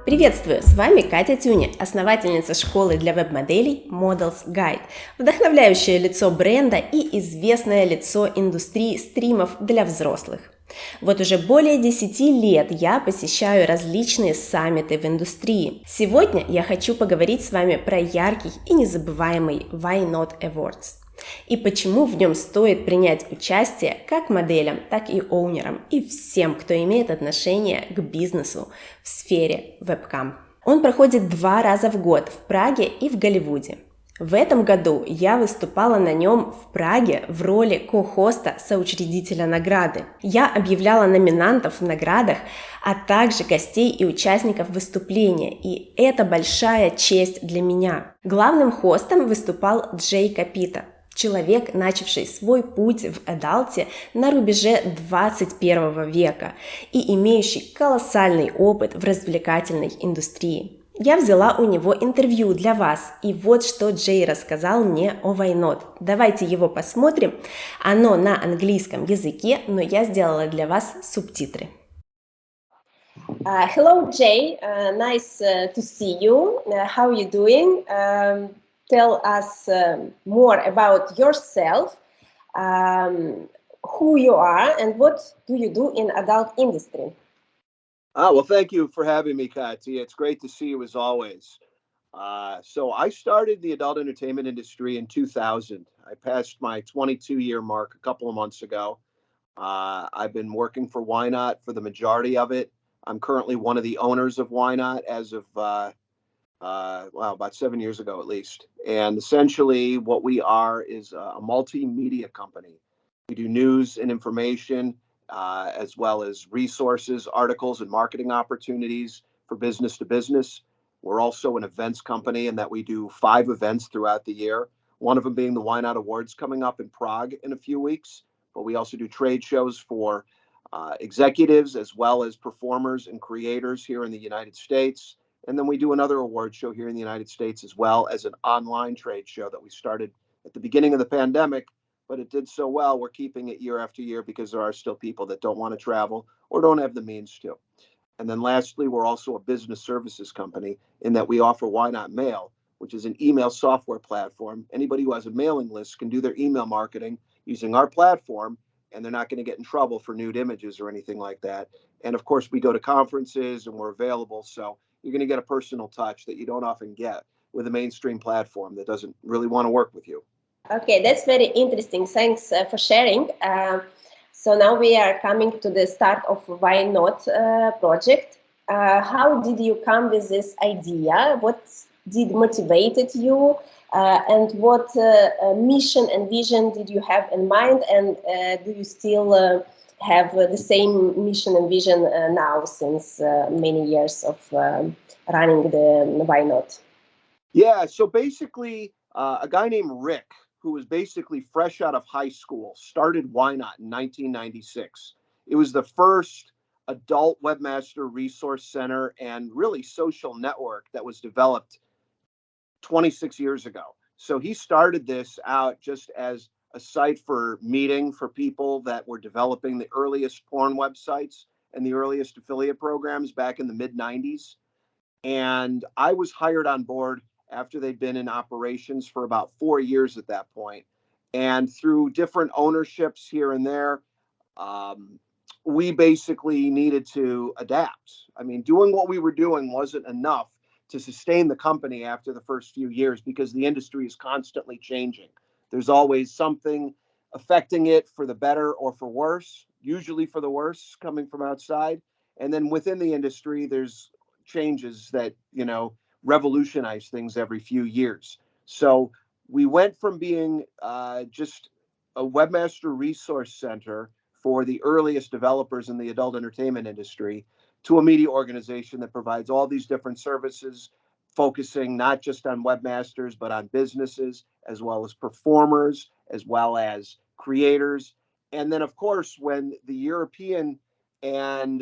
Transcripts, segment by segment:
Приветствую! С вами Катя Тюни, основательница школы для веб-моделей Models Guide, вдохновляющее лицо бренда и известное лицо индустрии стримов для взрослых. Вот уже более 10 лет я посещаю различные саммиты в индустрии. Сегодня я хочу поговорить с вами про яркий и незабываемый YNOT Awards. И почему в нем стоит принять участие как моделям, так и оунерам и всем, кто имеет отношение к бизнесу в сфере вебкам. Он проходит 2 раза в год в Праге и в Голливуде. В этом году я выступала на нем в Праге в роли ко-хоста соучредителя награды. Я объявляла номинантов в наградах, а также гостей и участников выступления, и это большая честь для меня. Главным хостом выступал Джей Копита, человек, начавший свой путь в адалте на рубеже 21 века и имеющий колоссальный опыт в развлекательной индустрии. Я взяла у него интервью для вас, и вот что Джей рассказал мне о YNOT. Давайте его посмотрим. Оно на английском языке, но я сделала для вас субтитры. Hello, Jay. Nice to see you. How are you doing? Tell us more about yourself, who you are, and what do you do in adult industry? Well, thank you for having me, Katya. It's great to see you as always. So I started the adult entertainment industry in 2000. I passed my 22-year mark a couple of months ago. I've been working for YNOT for the majority of it. I'm currently one of the owners of YNOT as of, about 7 years ago at least. And essentially what we are is a multimedia company. We do news and information, as well as resources, articles, and marketing opportunities for business to business. We're also an events company in that we do 5 events throughout the year, one of them being the YNOT Awards coming up in Prague in a few weeks. But we also do trade shows for executives as well as performers and creators here in the United States. And then we do another award show here in the United States as well as an online trade show that we started at the beginning of the pandemic. But it did so well, we're keeping it year after year because there are still people that don't want to travel or don't have the means to. And then lastly, we're also a business services company in that we offer YNOT Mail, which is an email software platform. Anybody who has a mailing list can do their email marketing using our platform, and they're not going to get in trouble for nude images or anything like that. And of course, we go to conferences and we're available. So you're going to get a personal touch that you don't often get with a mainstream platform that doesn't really want to work with you. Okay, that's very interesting. Thanks for sharing. So now we are coming to the start of YNOT project. How did you come with this idea? What did motivated you? And what mission and vision did you have in mind? And do you still have the same mission and vision now since many years of running the YNOT? Yeah, so basically a guy named Rick, who was basically fresh out of high school, started YNOT in 1996. It was the first adult webmaster resource center and really social network that was developed 26 years ago. So he started this out just as a site for meeting for people that were developing the earliest porn websites and the earliest affiliate programs back in the mid 90s. And I was hired on board after they'd been in operations for about 4 years at that point. And through different ownerships here and there, we basically needed to adapt. I mean, doing what we were doing wasn't enough to sustain the company after the first few years because the industry is constantly changing. There's always something affecting it for the better or for worse, usually for the worse coming from outside. And then within the industry, there's changes that, revolutionize things every few years. So we went from being just a webmaster resource center for the earliest developers in the adult entertainment industry to a media organization that provides all these different services, focusing not just on webmasters, but on businesses, as well as performers, as well as creators. And then, of course, when the European and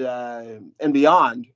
beyond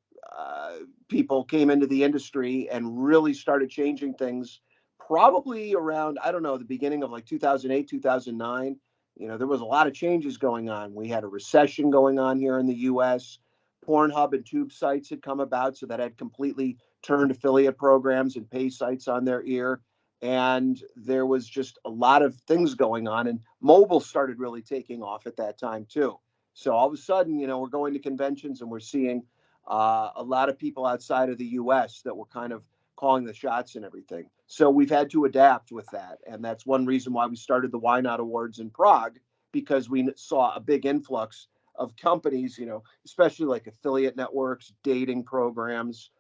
people came into the industry and really started changing things, probably around, I don't know, the beginning of like 2008, 2009, there was a lot of changes going on. We had a recession going on here in the US. Pornhub and Tube sites had come about, so that had completely turned affiliate programs and pay sites on their ear. And there was just a lot of things going on, and mobile started really taking off at that time too. So all of a sudden, we're going to conventions and we're seeing a lot of people outside of the US that were kind of calling the shots and everything. So we've had to adapt with that. And that's one reason why we started the YNOT Awards in Prague, because we saw a big influx of companies, especially like affiliate networks, dating programs,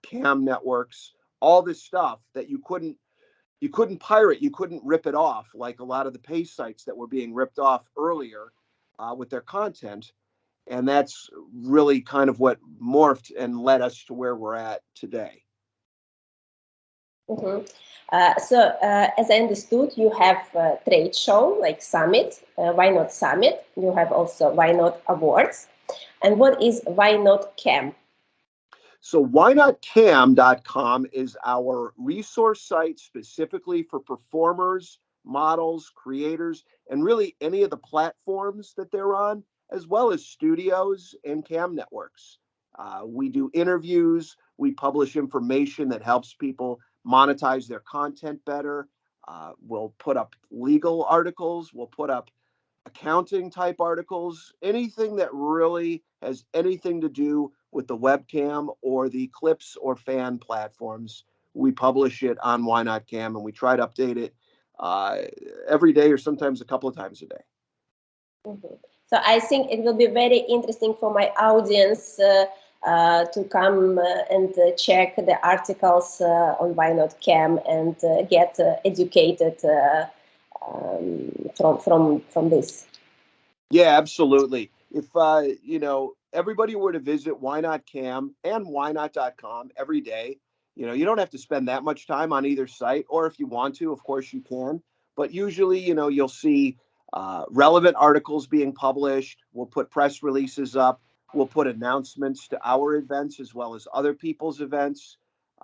cam networks, all this stuff that you couldn't pirate, you couldn't rip it off like a lot of the pay sites that were being ripped off earlier with their content. And that's really kind of what morphed and led us to where we're at today. Mm-hmm. As I understood, you have a trade show like Summit, YNOT Summit. You have also YNOT Awards. And what is ynotcam? So ynotcam.com is our resource site specifically for performers, models, creators, and really any of the platforms that they're on, as well as studios and cam networks. We do interviews. We publish information that helps people monetize their content better. We'll put up legal articles. We'll put up accounting type articles, anything that really has anything to do with the webcam or the clips or fan platforms. We publish it on YNOTcam, and we try to update it every day or sometimes a couple of times a day. Mm-hmm. So I think it will be very interesting for my audience to come and check the articles on ynotcam and get educated from this. Yeah, absolutely. If everybody were to visit YNOTcam and ynot.com every day, you don't have to spend that much time on either site, or if you want to, of course you can. But usually, you'll see relevant articles being published. We'll put press releases up. We'll put announcements to our events as well as other people's events.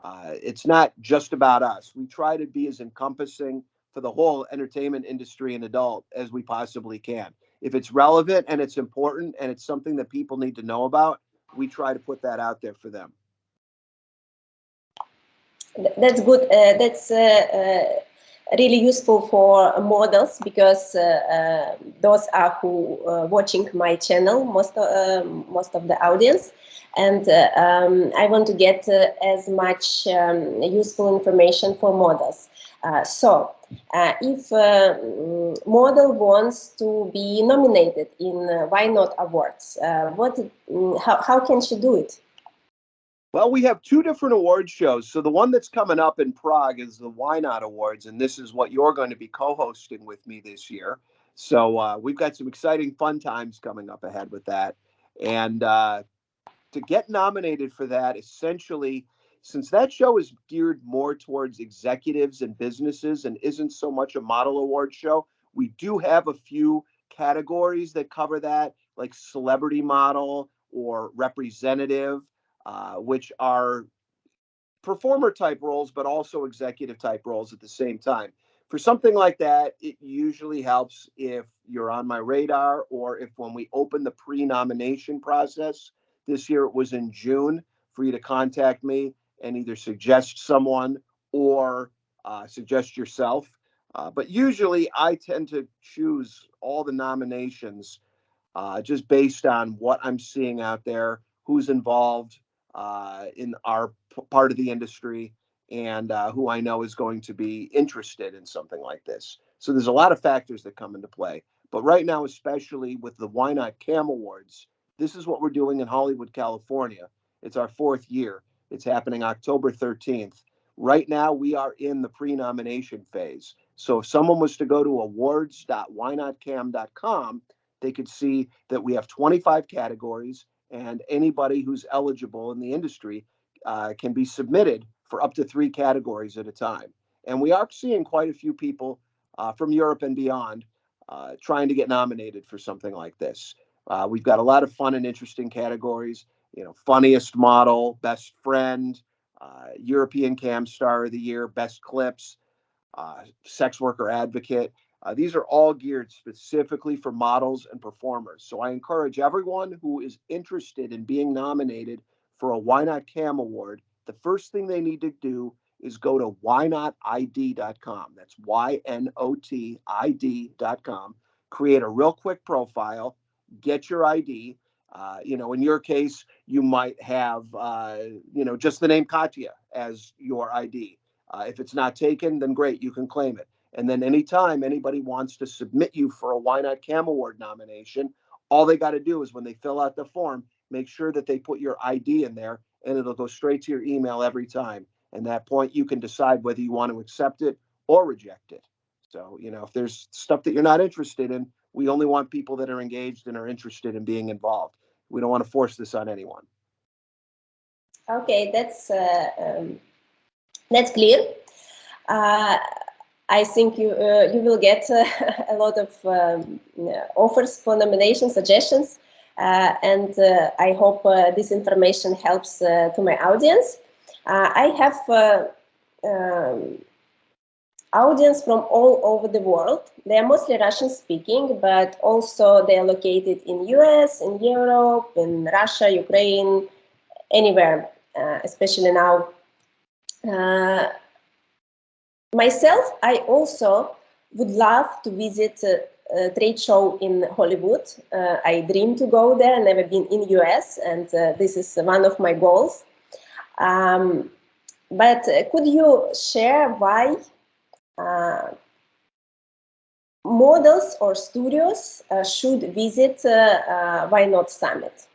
It's not just about us. We try to be as encompassing for the whole entertainment industry and adult as we possibly can. If it's relevant and it's important and it's something that people need to know about, we try to put that out there for them. That's good. That's really useful for models, because those are who watching my channel, most of the audience, and I want to get as much useful information for models. If model wants to be nominated in YNOT Awards, how can she do it? Well, we have two different award shows. So the one that's coming up in Prague is the YNOT Awards, and this is what you're going to be co-hosting with me this year. So we've got some exciting fun times coming up ahead with that. And to get nominated for that, essentially, since that show is geared more towards executives and businesses and isn't so much a model award show, we do have a few categories that cover that, like celebrity model or representative, which are performer type roles, but also executive type roles at the same time. For something like that, it usually helps if you're on my radar, or if when we open the pre-nomination process, this year it was in June, for you to contact me and either suggest someone or suggest yourself. But usually I tend to choose all the nominations just based on what I'm seeing out there, who's involved in our part of the industry, and who I know is going to be interested in something like this. So there's a lot of factors that come into play. But right now, especially with the YNOTcam Awards, this is what we're doing in Hollywood, California. It's our 4th year. It's happening October 13th. Right now, we are in the pre-nomination phase. So if someone was to go to awards.ynotcam.com, they could see that we have 25 categories, and anybody who's eligible in the industry can be submitted for up to 3 categories at a time. And we are seeing quite a few people from Europe and beyond trying to get nominated for something like this. We've got a lot of fun and interesting categories, funniest model, best friend, European Cam Star of the Year, best clips, sex worker advocate. These are all geared specifically for models and performers. So I encourage everyone who is interested in being nominated for a YNOTcam award, the first thing they need to do is go to ynotid.com. That's ynotid.com. Create a real quick profile, get your ID. In your case, you might have, just the name Katya as your ID. If it's not taken, then great, you can claim it. And then anytime anybody wants to submit you for a YNOTcam award nomination, all they got to do is when they fill out the form, make sure that they put your ID in there, and it'll go straight to your email every time. And at that point, you can decide whether you want to accept it or reject it. So, if there's stuff that you're not interested in, we only want people that are engaged and are interested in being involved. We don't want to force this on anyone. Okay, that's clear. I think you will get a lot of offers for nomination suggestions, and I hope this information helps to my audience. I have audience from all over the world. They are mostly Russian speaking, but also they are located in US, in Europe, in Russia, Ukraine, anywhere, especially now. Myself, I also would love to visit a trade show in Hollywood. I dream to go there, never been in US, and this is one of my goals. But could you share why models or studios should visit YNOT Summit?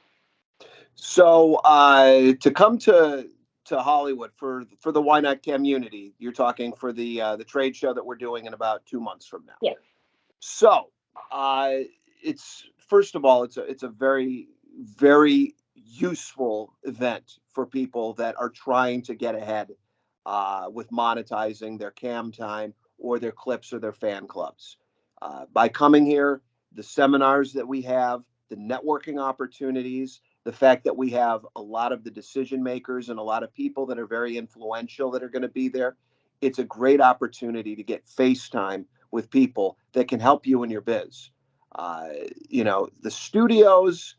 So to come to Hollywood for the YNOT community, you're talking for the trade show that we're doing in about 2 months from now. Yeah. So it's first of all, it's a very, very useful event for people that are trying to get ahead with monetizing their cam time or their clips or their fan clubs. By coming here, the seminars that we have, the networking opportunities, the fact that we have a lot of the decision makers and a lot of people that are very influential that are going to be there, it's a great opportunity to get face time with people that can help you in your biz. The studios,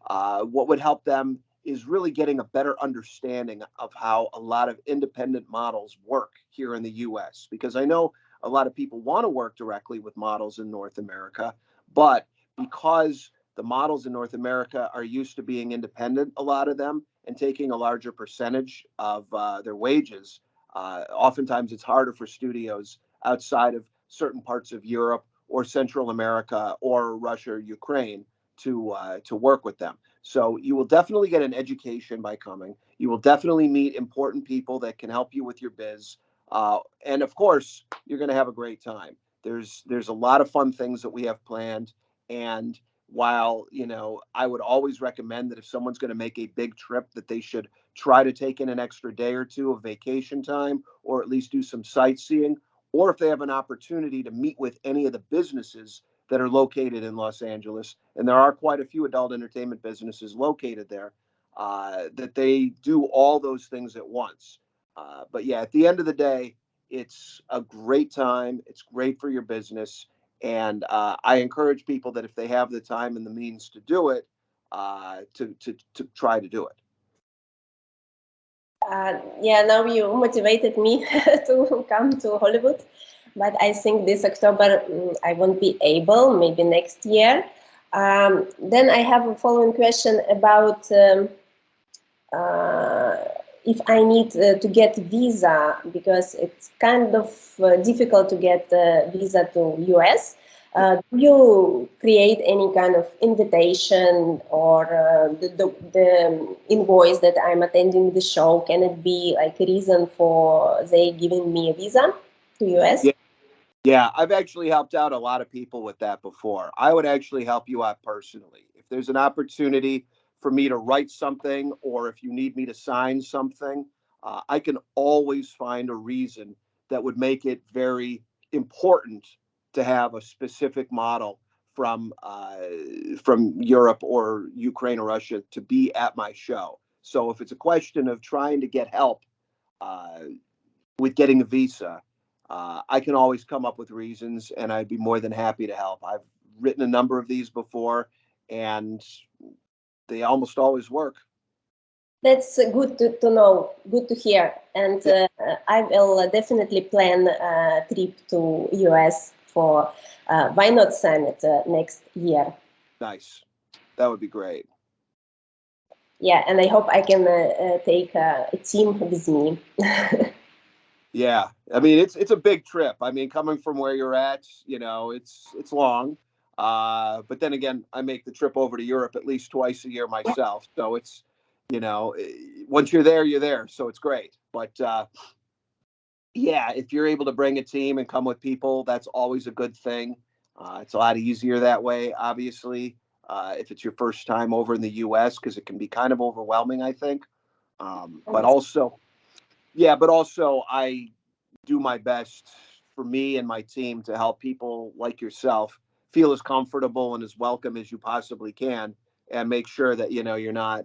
what would help them is really getting a better understanding of how a lot of independent models work here in the US. Because I know a lot of people want to work directly with models in North America, but because the models in North America are used to being independent, a lot of them, and taking a larger percentage of their wages, oftentimes it's harder for studios outside of certain parts of Europe or Central America or Russia or Ukraine to work with them. So you will definitely get an education by coming. You will definitely meet important people that can help you with your biz. And of course, you're going to have a great time. There's a lot of fun things that we have planned. And while, I would always recommend that if someone's going to make a big trip, that they should try to take in an extra day or two of vacation time, or at least do some sightseeing, or if they have an opportunity to meet with any of the businesses that are located in Los Angeles, and there are quite a few adult entertainment businesses located there, that they do all those things at once. But yeah, at the end of the day, it's a great time. It's great for your business. And I encourage people that if they have the time and the means to do it, to try to do it. Now you motivated me to come to Hollywood, but I think this October I won't be able, maybe next year. Then I have a following question about if I need to get visa, because it's kind of difficult to get visa to US. Do you create any kind of invitation or the invoice that I'm attending the show? Can it be like a reason for they giving me a visa to US? Yeah, I've actually helped out a lot of people with that before. I would actually help you out personally. If there's an opportunity for me to write something, or if you need me to sign something, I can always find a reason that would make it very important to have a specific model from Europe or Ukraine or Russia to be at my show. So if it's a question of trying to get help with getting a visa, I can always come up with reasons, and I'd be more than happy to help. I've written a number of these before, and they almost always work. That's good to know, good to hear. And I will definitely plan a trip to US for YNOT Summit next year. Nice. That would be great. Yeah, and I hope I can take a team with me. Yeah, I mean it's a big trip. I mean, coming from where you're at, you know, it's long. But then again, I make the trip over to Europe at least twice a year myself. So it's, you know, once you're there, you're there. So it's great. But yeah, if you're able to bring a team and come with people, that's always a good thing. It's a lot easier that way, obviously, if it's your first time over in the U.S., because it can be kind of overwhelming, I think. But also, yeah, but also I do my best for me and my team to help people like yourself feel as comfortable and as welcome as you possibly can, and make sure that, you know, you're not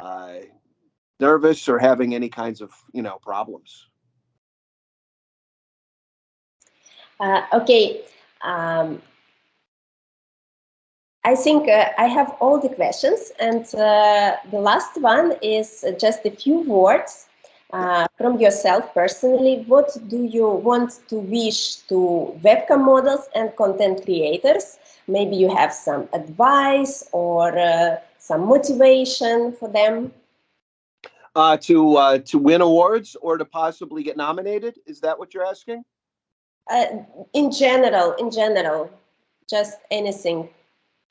uh, nervous or having any kinds of, you know, problems. Okay. I think I have all the questions, and the last one is just a few words from yourself personally. What do you want to wish to webcam models and content creators? Maybe you have some advice or some motivation for them. To win awards or to possibly get nominated? Is that what you're asking? In general, just anything.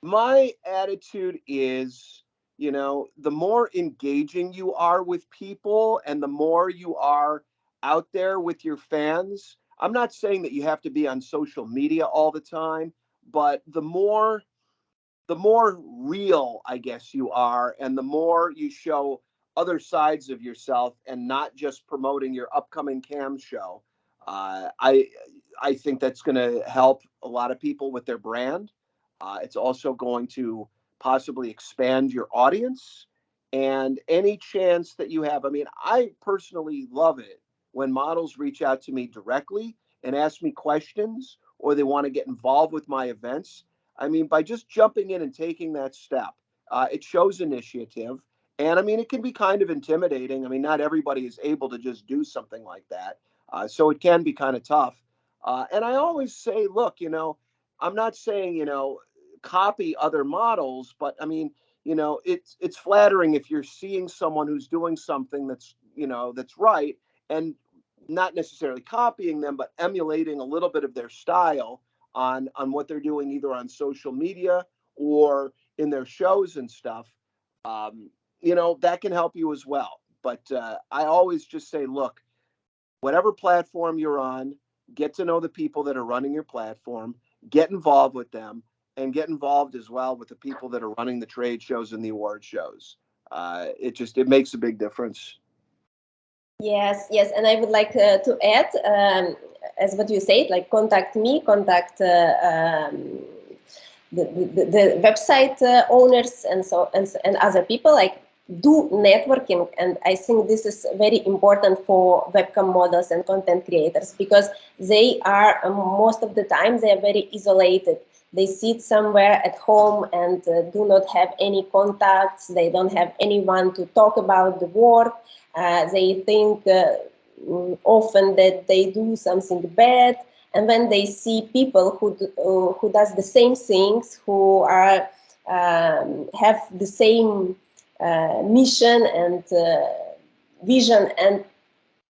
My attitude is, you know, the more engaging you are with people and the more you are out there with your fans. I'm not saying that you have to be on social media all the time, but the more real, I guess, you are, and the more you show other sides of yourself and not just promoting your upcoming cam show, uh, I I think that's going to help a lot of people with their brand. It's also going to possibly expand your audience, and any chance that you have. I mean, I personally love it when models reach out to me directly and ask me questions, or they want to get involved with my events. I mean, by just jumping in and taking that step, it shows initiative. And I mean, it can be kind of intimidating. I mean, not everybody is able to just do something like that. So it can be kind of tough. And I always say, look, you know, I'm not saying, you know, copy other models, but I mean, you know, it's flattering if you're seeing someone who's doing something that's, you know, that's right, and not necessarily copying them, but emulating a little bit of their style on what they're doing either on social media or in their shows and stuff. You know, that can help you as well. But I always just say, look, whatever platform you're on, get to know the people that are running your platform, get involved with them, and get involved as well with the people that are running the trade shows and the award shows. It makes a big difference. Yes, yes, and I would like to add, as what you said, like contact me, contact the website owners and other people. Like do networking, and I think this is very important for webcam models and content creators, because they are most of the time they are very isolated. They sit somewhere at home and do not have any contacts. They don't have anyone to talk about the work. They think often that they do something bad, and when they see people who does the same things, who are have the same mission and vision, and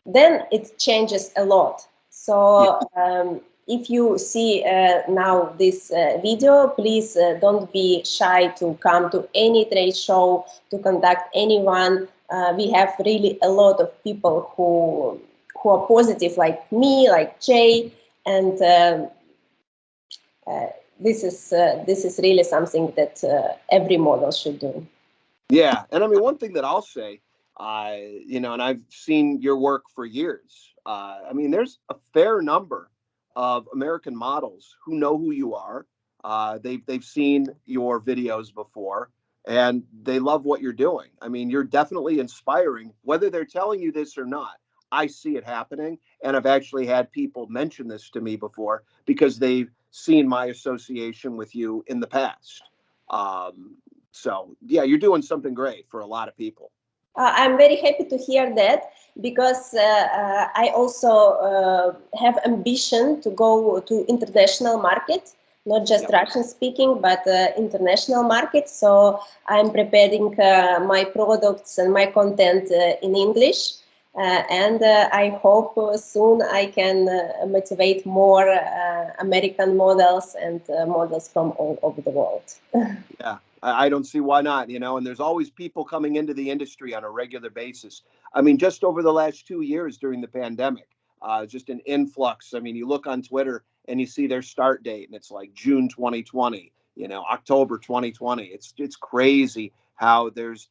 then it changes a lot. So if you see now this video, please don't be shy to come to any trade show, to contact anyone. We have really a lot of people who are positive, like me, like Jay, and this is really something that every model should do. Yeah, and I mean, one thing that I'll say, you know, and I've seen your work for years. I mean, there's a fair number of American models who know who you are. They've seen your videos before, and they love what you're doing. I mean, you're definitely inspiring, whether they're telling you this or not. I see it happening. And I've actually had people mention this to me before because they've seen my association with you in the past. So yeah, you're doing something great for a lot of people. I'm very happy to hear that because I also have ambition to go to international market, not just Russian speaking, but international market. So I'm preparing my products and my content in English. And I hope soon I can motivate more American models and models from all over the world. Yeah, I don't see why not, and there's always people coming into the industry on a regular basis. I mean, just over the last 2 years during the pandemic, just an influx. I mean, you look on Twitter and you see their start date and it's like June 2020, October 2020. It's crazy how there's,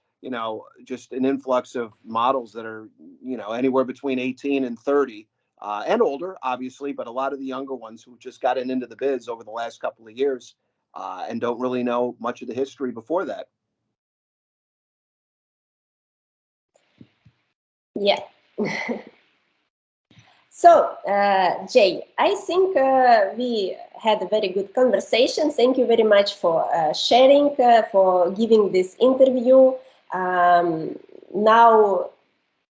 just an influx of models that are, anywhere between 18 and 30 and older, obviously, but a lot of the younger ones who just gotten into the biz over the last couple of years and don't really know much of the history before that. Yeah. So, Jay, I think we had a very good conversation. Thank you very much for sharing, for giving this interview. Now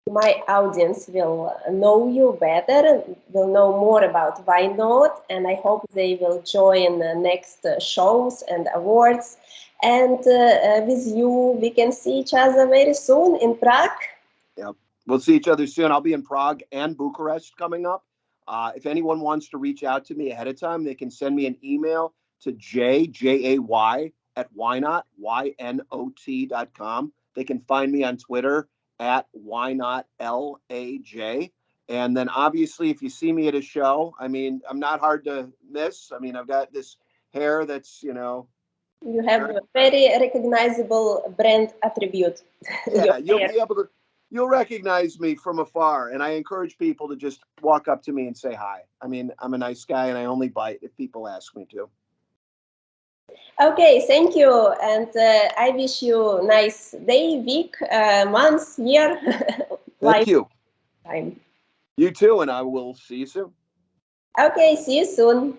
my audience will know you better, will know more about YNOT, and I hope they will join the next shows and awards. And with you, we can see each other very soon in Prague. Yep. We'll see each other soon. I'll be in Prague and Bucharest coming up. If anyone wants to reach out to me ahead of time, they can send me an email to Jay, J-A-Y, at YNOT, YNOT.com. They can find me on Twitter at YNOTLAJ. And then obviously, if you see me at a show, I mean, I'm not hard to miss. I mean, I've got this hair that's, You have a very recognizable brand attribute. Yeah, you'll recognize me from afar. And I encourage people to just walk up to me and say hi. I mean, I'm a nice guy and I only bite if people ask me to. Okay, thank you. And I wish you a nice day, week, month, year. Thank you. Time. You too, and I will see you soon. Okay, see you soon.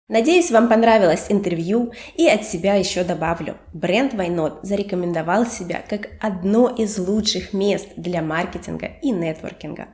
Надеюсь, вам понравилось интервью, и от себя еще добавлю. Бренд YNOT зарекомендовал себя как одно из лучших мест для маркетинга и нетворкинга.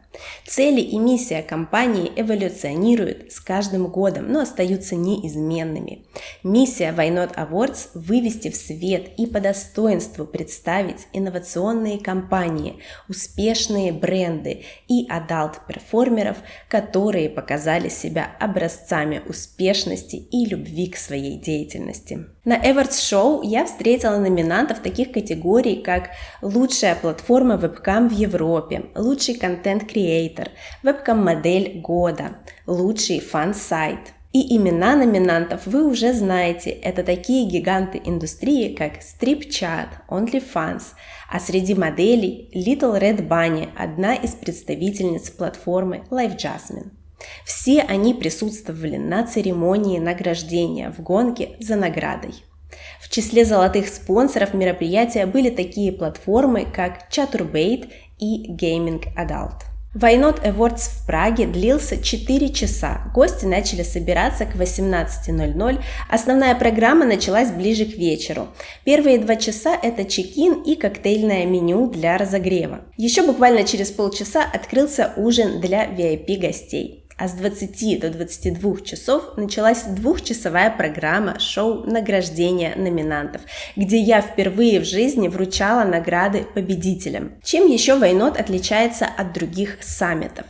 Цели и миссия компании эволюционируют с каждым годом, но остаются неизменными. Миссия YNOT Awards – вывести в свет и по достоинству представить инновационные компании, успешные бренды и адалт-перформеров, которые показали себя образцами успешности и любви к своей деятельности. На Awards Show я встретила номинантов таких категорий, как лучшая платформа вебкам в Европе, лучший контент-креатор, вебкам-модель года, лучший фан-сайт. И имена номинантов вы уже знаете, это такие гиганты индустрии, как Stripchat, OnlyFans, а среди моделей Little Red Bunny, одна из представительниц платформы Life Jasmine. Все они присутствовали на церемонии награждения в гонке за наградой. В числе золотых спонсоров мероприятия были такие платформы, как Chaturbate и Gaming Adult. YNOT Awards в Праге длился 4 часа. Гости начали собираться к 18:00. Основная программа началась ближе к вечеру. Первые 2 часа – это чек-ин и коктейльное меню для разогрева. Еще буквально через полчаса открылся ужин для VIP-гостей. А с 20 до 22 часов началась 2-часовая программа шоу награждения номинантов, где я впервые в жизни вручала награды победителям. Чем еще YNOT отличается от других саммитов?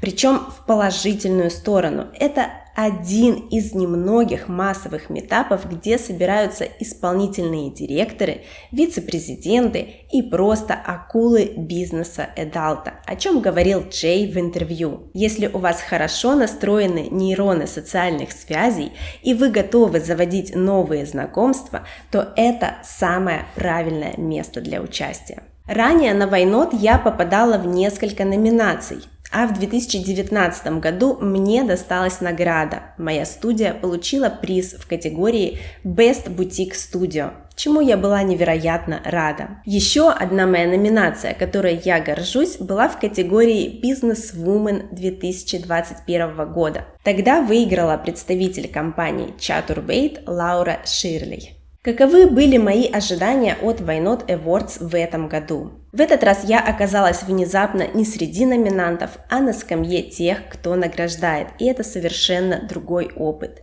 Причем в положительную сторону. Это один из немногих массовых митапов, где собираются исполнительные директоры, вице-президенты и просто акулы бизнеса Эдалта, о чем говорил Джей в интервью. Если у вас хорошо настроены нейроны социальных связей и вы готовы заводить новые знакомства, то это самое правильное место для участия. Ранее на YNOT я попадала в несколько номинаций. А в 2019 году мне досталась награда. Моя студия получила приз в категории Best Boutique Studio, чему я была невероятно рада. Еще одна моя номинация, которой я горжусь, была в категории Businesswoman 2021 года. Тогда выиграла представитель компании Chaturbate Лаура Ширли. Каковы были мои ожидания от YNOT Awards в этом году? В этот раз я оказалась внезапно не среди номинантов, а на скамье тех, кто награждает, и это совершенно другой опыт.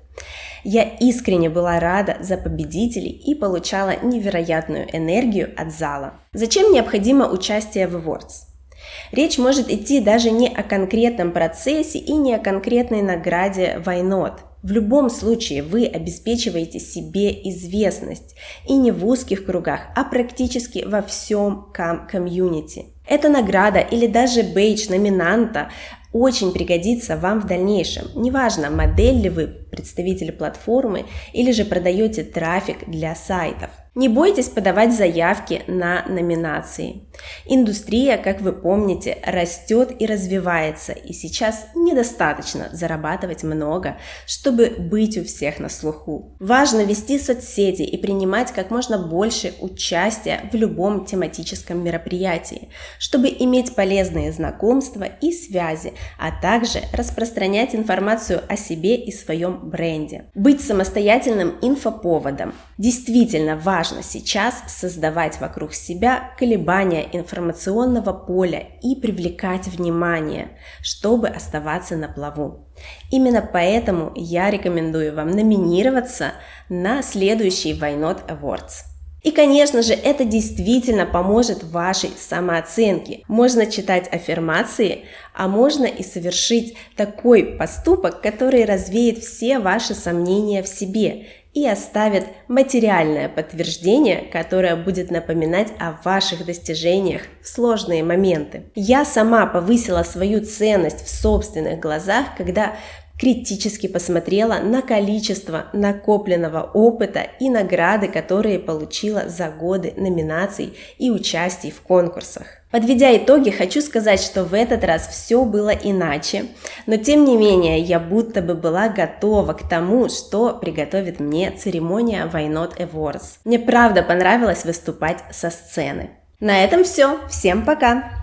Я искренне была рада за победителей и получала невероятную энергию от зала. Зачем необходимо участие в Awards? Речь может идти даже не о конкретном процессе и не о конкретной награде YNOT. В любом случае вы обеспечиваете себе известность, и не в узких кругах, а практически во всем комьюнити. Эта награда или даже бейдж номинанта очень пригодится вам в дальнейшем. Неважно, модель ли вы, представитель платформы, или же продаете трафик для сайтов. Не бойтесь подавать заявки на номинации. Индустрия, как вы помните, растет и развивается, и сейчас недостаточно зарабатывать много, чтобы быть у всех на слуху. Важно вести соцсети и принимать как можно больше участия в любом тематическом мероприятии, чтобы иметь полезные знакомства и связи, а также распространять информацию о себе и своем бренде. Быть самостоятельным инфоповодом. Действительно важно сейчас создавать вокруг себя колебания информационного поля и привлекать внимание, чтобы оставаться на плаву. Именно поэтому я рекомендую вам номинироваться на следующий YNOT Awards. И, конечно же, это действительно поможет вашей самооценке. Можно читать аффирмации, а можно и совершить такой поступок, который развеет все ваши сомнения в себе и оставит материальное подтверждение, которое будет напоминать о ваших достижениях в сложные моменты. Я сама повысила свою ценность в собственных глазах, когда критически посмотрела на количество накопленного опыта и награды, которые получила за годы номинаций и участий в конкурсах. Подведя итоги, хочу сказать, что в этот раз все было иначе, но тем не менее я будто бы была готова к тому, что приготовит мне церемония YNOT Awards. Мне правда понравилось выступать со сцены. На этом все. Всем пока!